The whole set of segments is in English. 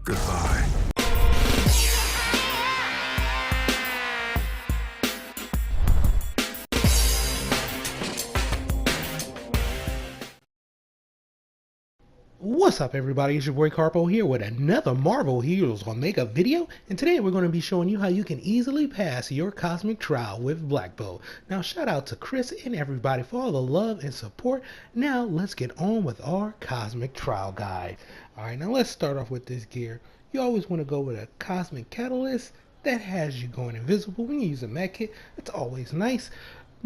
Goodbye. What's up everybody, it's your boy Carpo here with another Marvel Heroes Omega video, and today we're going to be showing you how you can easily pass your cosmic trial with Black Bolt. Now shout out to Chris and everybody for all the love and support. Now let's get on with our cosmic trial guide. Alright, now let's start off with this gear. You always want to go with a cosmic catalyst that has you going invisible when you use a med kit. It's always nice.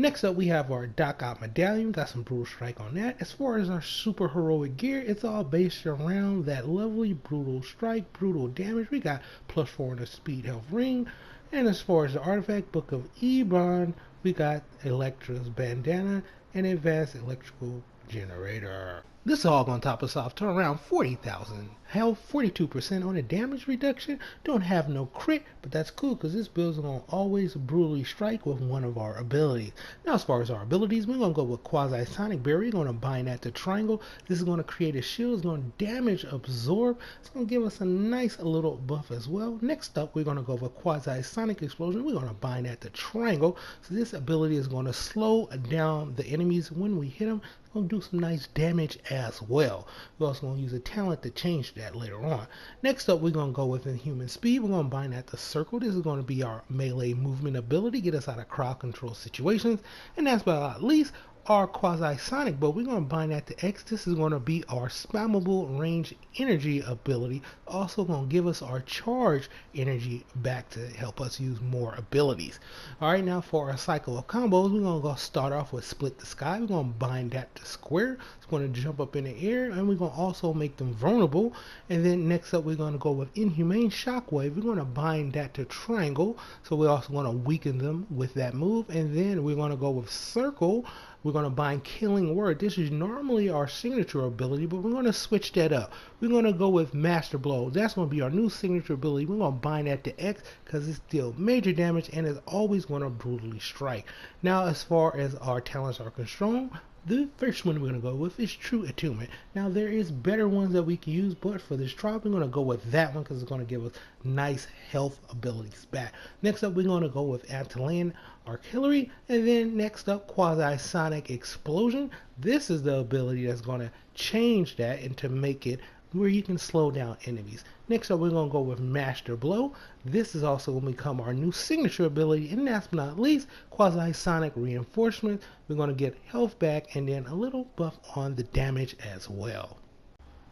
Next up, we have our Doc Out Medallion. Got some Brutal Strike on that. As far as our super heroic gear, it's all based around that lovely Brutal Strike, Brutal Damage. We got +4 in the Speed Health Ring. And as far as the artifact, Book of Ebron, we got Elektra's Bandana and Advanced Electrical Generator. This is all going to top us off to around 40,000 health, 42% on the damage reduction. Don't have no crit, but that's cool because this build is going to always brutally strike with one of our abilities. Now as far as our abilities, we're going to go with Quasi Sonic Barrier. We're going to bind that to Triangle. This is going to create a shield. It's going to damage absorb. It's going to give us a nice little buff as well. Next up, we're going to go with Quasi Sonic Explosion. We're going to bind that to Triangle. So this ability is going to slow down the enemies when we hit them. It's going to do some nice damage as well. We're also going to use a talent to change that later on. Next up, we're going to go with Inhuman Speed. We're going to bind that to Circle. This is going to be our melee movement ability, get us out of crowd control situations. And last but not least, our Quasi Sonic Bow. We're going to bind that to X. This is going to be our spammable range energy ability. Also going to give us our charge energy back to help us use more abilities. Alright, now for our cycle of combos, we're going to go start off with Split the Sky. We're going to bind that to Square. It's going to jump up in the air, and we're going to also make them vulnerable. And then next up, we're going to go with Inhumane Shockwave. We're going to bind that to Triangle. So we're also going to weaken them with that move. And then we're going to go with Circle. We're going to bind Killing Word. This is normally our signature ability, but we're going to switch that up. We're going to go with Master Blow. That's going to be our new signature ability. We're going to bind that to X because it's still major damage and is always going to brutally strike. Now, as far as our talents are concerned, the first one we're going to go with is True Attunement. Now there is better ones that we can use, but for this trial we're going to go with that one because it's going to give us nice health abilities back. Next up we're going to go with Atlantean Artillery, and then next up Quasi Sonic Explosion. This is the ability that's going to change that and to make it where you can slow down enemies. Next up we're going to go with Master Blow. This is also going to become our new signature ability, and last but not least, Quasi Sonic Reinforcement. We're going to get health back and then a little buff on the damage as well.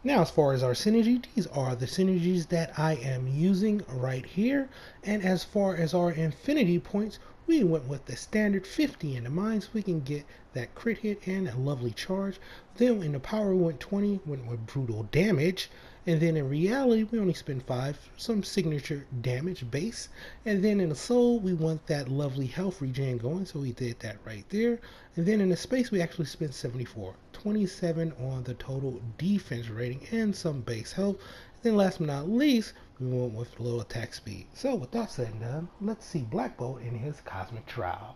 Now as far as our synergy, these are the synergies that I am using right here, and as far as our infinity points, we went with the standard 50 in the mind so we can get that crit hit and a lovely charge. Then in the power we went 20, went with brutal damage. And then in reality we only spent 5, some signature damage base. And then in the soul we want that lovely health regen going, so we did that right there. And then in the space we actually spent 74, 27 on the total defense rating and some base health. Then last but not least, we went with low attack speed. So with that said and done, let's see Black Bolt in his cosmic trial.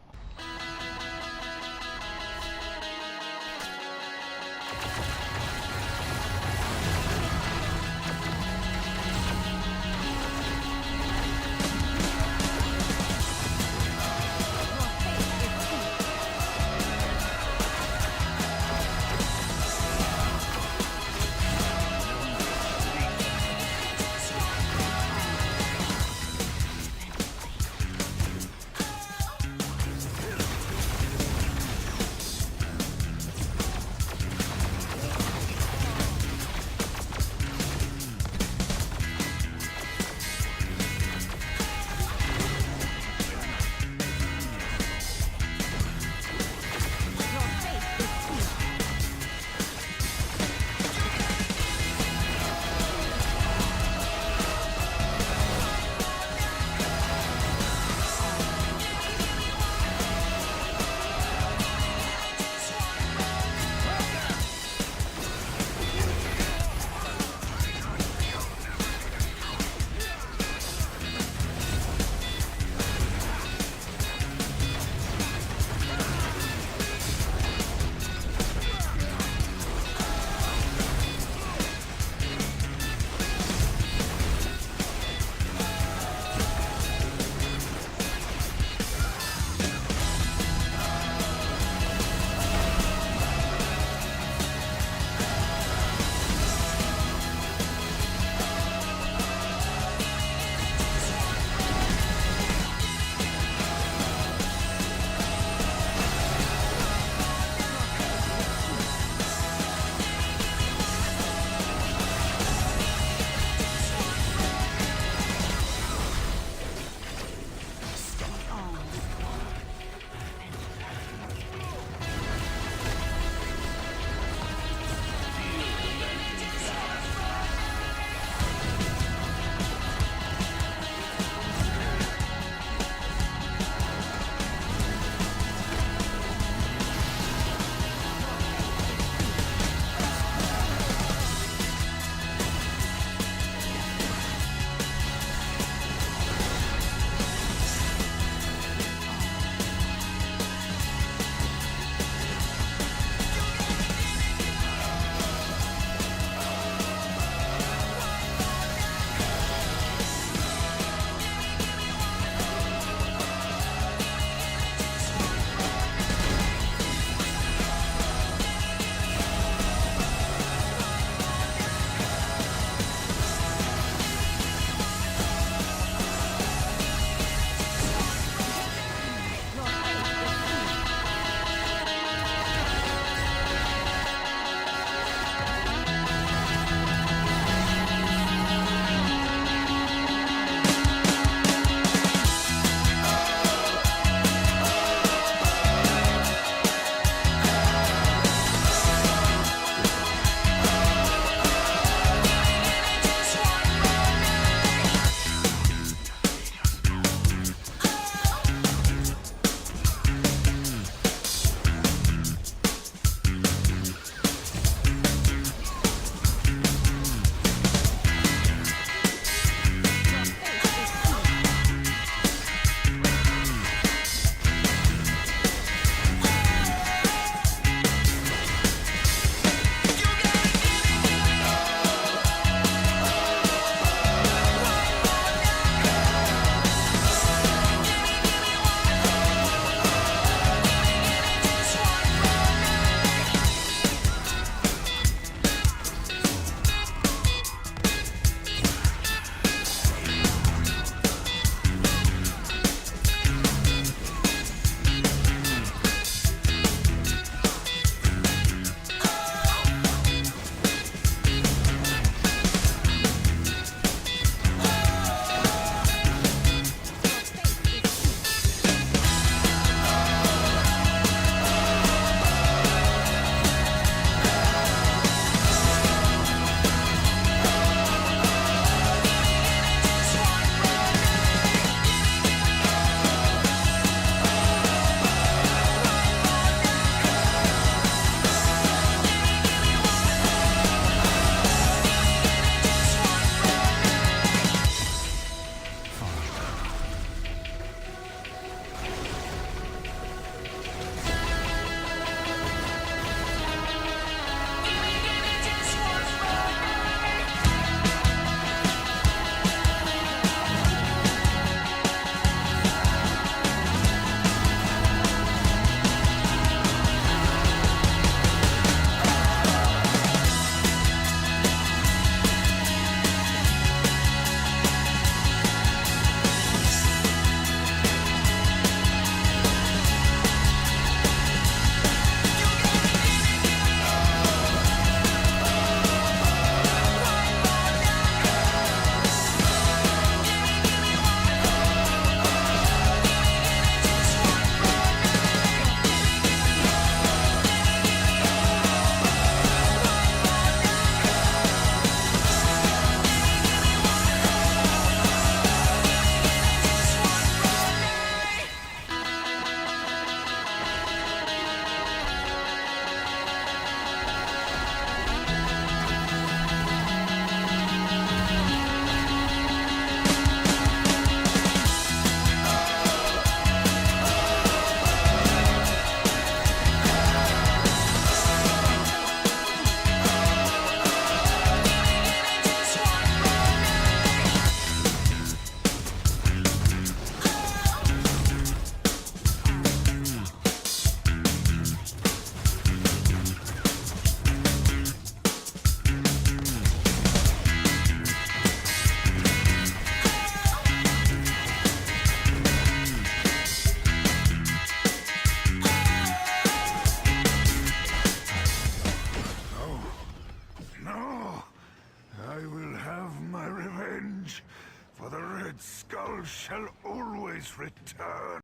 evil shall always return.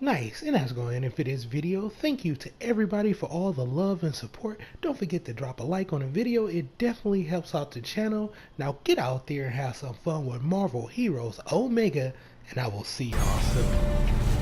Nice, and that's going to end it for this video. Thank you to everybody for all the love and support. Don't forget to drop a like on the video. It definitely helps out the channel. Now get out there and have some fun with Marvel Heroes Omega, and I will see y'all soon.